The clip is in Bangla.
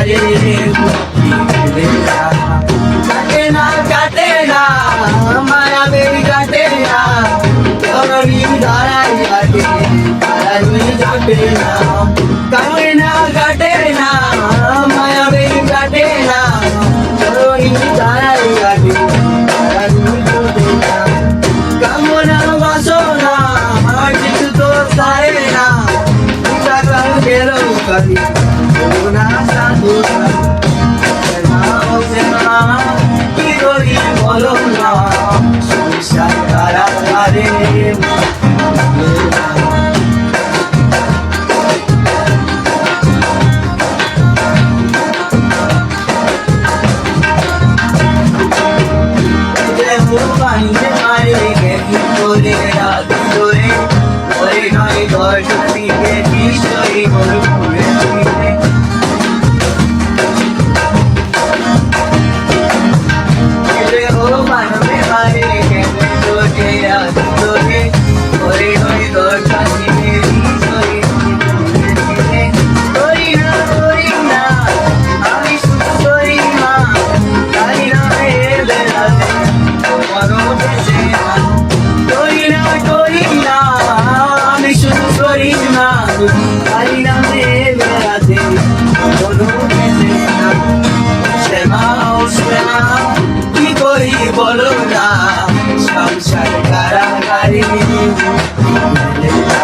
রে কাটে না কাটে না মায়া বেরি কাটে না তরুণী দাঁড়াই কাটে তারানি কাটে না কাটে না কাটে না মায়া বেরি কাটে না তরুণী দাঁড়াই কাটে তারানি কাটে না কামনা বাসনা আর কিছু তো সারে না টাকা গেল কালি না সাধু কি করি বলো না সংসার তারা পারে পানিতে মারে গেলি করে রাত ধরে ওরে নয় দর্শন দিকে নিশ্চয়ই বলো ঘুরে ফিরে মানবে মারে গেলে তোকে রাত ধরে ওরে নয় দর্শন দিকে নিশ্চয়ই করি না আমি শুধু করি না জানি না বেলাতে আমি শুধু করি না জানি না বেলাতে কি করি বলো না